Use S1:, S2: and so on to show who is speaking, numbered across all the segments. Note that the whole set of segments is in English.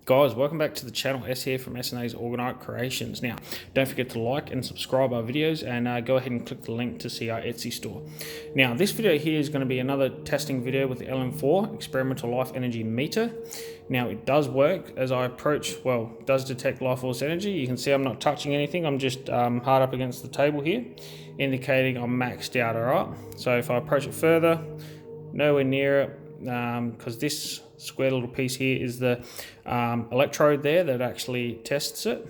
S1: Guys, welcome back to the channel. S here from S&A's Orgonite Creations. Now, don't forget to like and subscribe our videos, and go ahead and click the link to see our Etsy store. Now, this video here is going to be another testing video with the LM4 Experimental Life Energy Meter. Now, it does work as I approach, well, it does detect life force energy. You can see I'm not touching anything. I'm just hard up against the table here, indicating I'm maxed out, all right? So if I approach it further, nowhere near it, because this square little piece here is the electrode there that actually tests it,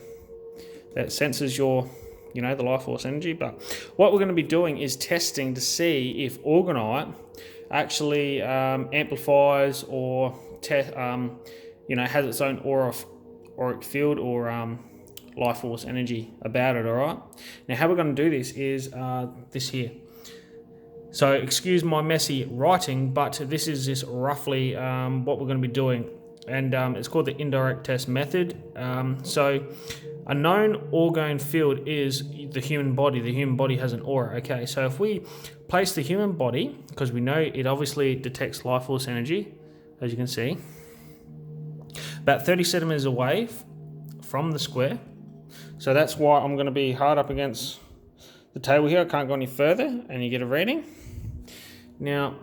S1: that senses your, the life force energy. But what we're going to be doing is testing to see if Orgonite actually amplifies or has its own auric field or life force energy about it. All right. Now, how we're going to do this is this here. So excuse my messy writing, but this is just roughly what we're going to be doing. And it's called the indirect test method. So a known orgone field is the human body. The human body has an aura, okay? So if we place the human body, because we know it obviously detects life force energy, as you can see, about 30 centimeters away from the square. So that's why I'm going to be hard up against the table here. I can't go any further, and you get a reading. Now,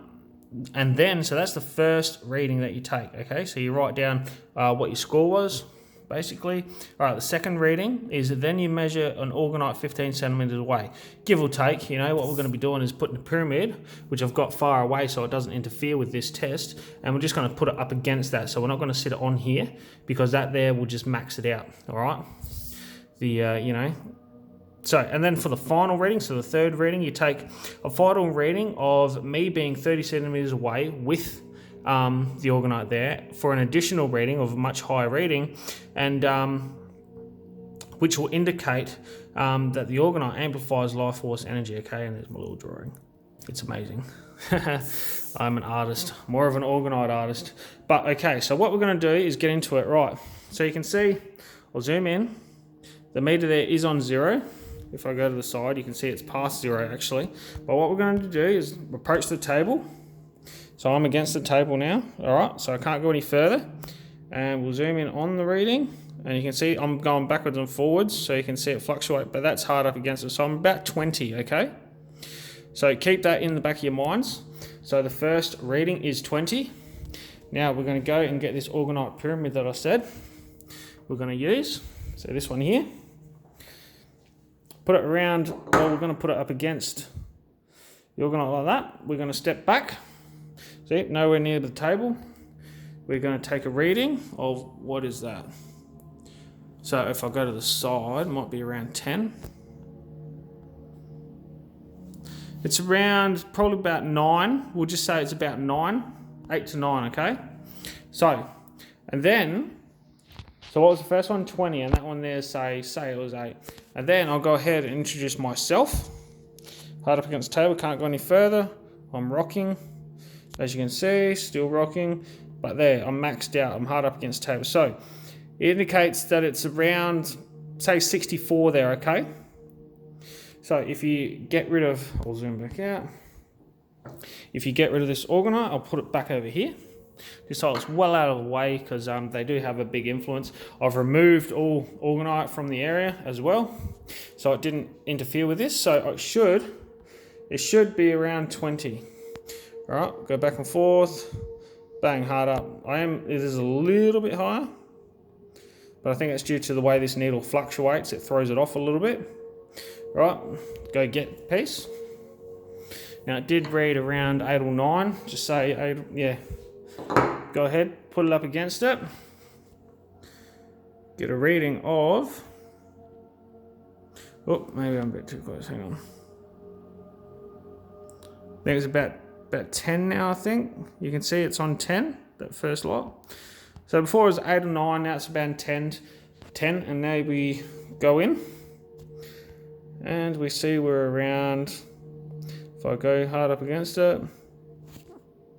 S1: and then, so that's the first reading that you take, okay? So you write down what your score was, basically. All right, the second reading is then you measure an Orgonite 15 centimeters away. Give or take, what we're going to be doing is putting a pyramid, which I've got far away so it doesn't interfere with this test, and we're just going to put it up against that. So we're not going to sit it on here, because that there will just max it out, all right? So, and then for the final reading, so the third reading, you take a final reading of me being 30 centimeters away with the Orgonite there for an additional reading of a much higher reading, and which will indicate that the Orgonite amplifies life force energy, okay? And there's my little drawing. It's amazing. I'm an artist, more of an Orgonite artist. But okay, so what we're going to do is get into it, right? So you can see, I'll zoom in, the meter there is on 0. If I go to the side, you can see it's past 0 actually. But what we're going to do is approach the table. So I'm against the table now, all right? So I can't go any further. And we'll zoom in on the reading. And you can see I'm going backwards and forwards, so you can see it fluctuate, but that's hard up against it. So I'm about 20, okay? So keep that in the back of your minds. So the first reading is 20. Now we're going to go and get this Orgonite pyramid that I said we're going to use. So this one here. Put it around, well, we're going to put it up against the Orgonite like that. We're going to step back. See, nowhere near the table. We're going to take a reading of, what is that? So if I go to the side, it might be around 10. It's around, probably about 9. We'll just say it's about 9, 8 to 9, okay? So, and then, so what was the first one? 20, and that one there, say it was 8. And then I'll go ahead and introduce myself. Hard up against the table, can't go any further. I'm rocking, as you can see, still rocking. But there, I'm maxed out, I'm hard up against the table. So it indicates that it's around, say 64 there, okay? So if you get rid of, I'll zoom back out. If you get rid of this Orgonite, I'll put it back over here, just so it's well out of the way, because they do have a big influence. I've removed all Orgonite from the area as well, so it didn't interfere with this. So it should be around 20. All right, go back and forth, bang, hard up. It is a little bit higher, but I think it's due to the way this needle fluctuates. It throws it off a little bit. All right, go get the piece. Now it did read around 8 or 9. Just say 8, yeah. Go ahead, put it up against it. Get a reading of, oh, maybe I'm a bit too close, hang on. I think it's about 10 now, I think. You can see it's on 10, that first lot. So before it was 8 or 9, now it's about 10, and now we go in. And we see we're around, if I go hard up against it,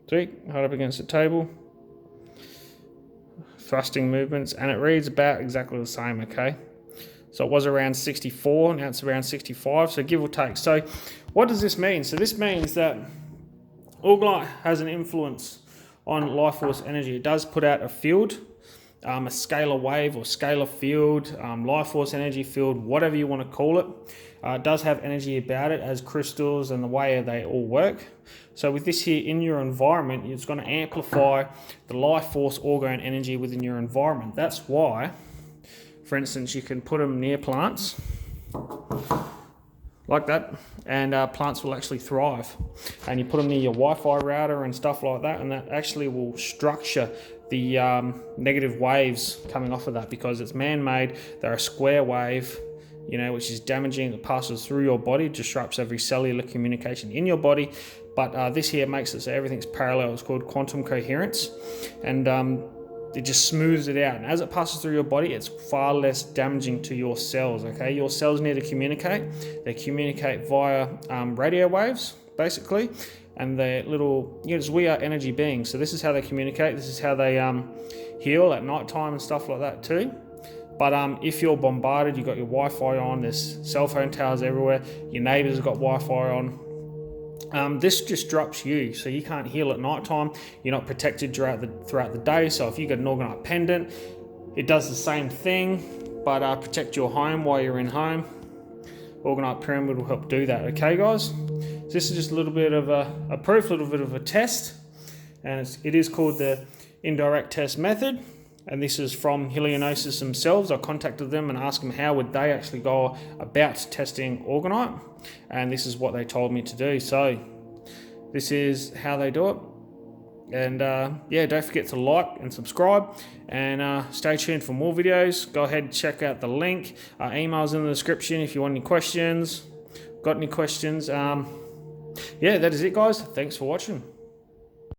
S1: see, hard up against the table, thrusting movements, and it reads about exactly the same, okay? So it was around 64, now it's around 65, so give or take. So what does this mean? So this means that Orgonite has an influence on life force energy. It does put out a field a scalar wave or scalar field, life force energy field, whatever you want to call it. It does have energy about it as crystals and the way they all work. So with this here in your environment, it's going to amplify the life force orgone energy within your environment. That's why, for instance, you can put them near plants like that, and plants will actually thrive. And you put them near your Wi-Fi router and stuff like that, and that actually will structure the negative waves coming off of that, because it's man-made. They're a square wave, you know, which is damaging. It passes through your body, disrupts every cellular communication in your body. But this here makes it so everything's parallel. It's called quantum coherence, and it just smooths it out. And as it passes through your body, it's far less damaging to your cells, okay? Your cells need to communicate. They communicate via radio waves, basically. And they're little, you know, we are energy beings. So this is how they communicate. This is how they heal at night time and stuff like that too. But if you're bombarded, you've got your Wi-Fi on, there's cell phone towers everywhere, your neighbors have got Wi-Fi on, this disrupts you, so you can't heal at night time. You're not protected throughout the day. So if you get an Orgonite pendant, it does the same thing, but protect your home while you're in home. Orgonite pyramid will help do that. Okay, guys. So this is just a little bit of a proof, a little bit of a test, and it is called the indirect test method. And this is from Helionosis themselves. I contacted them and asked them how would they actually go about testing Orgonite, and this is what they told me to do. So this is how they do it. And yeah, don't forget to like and subscribe, and stay tuned for more videos. Go ahead and check out the link. Email's in the description if you want any questions. Got any questions? Yeah, that is it, guys. Thanks for watching.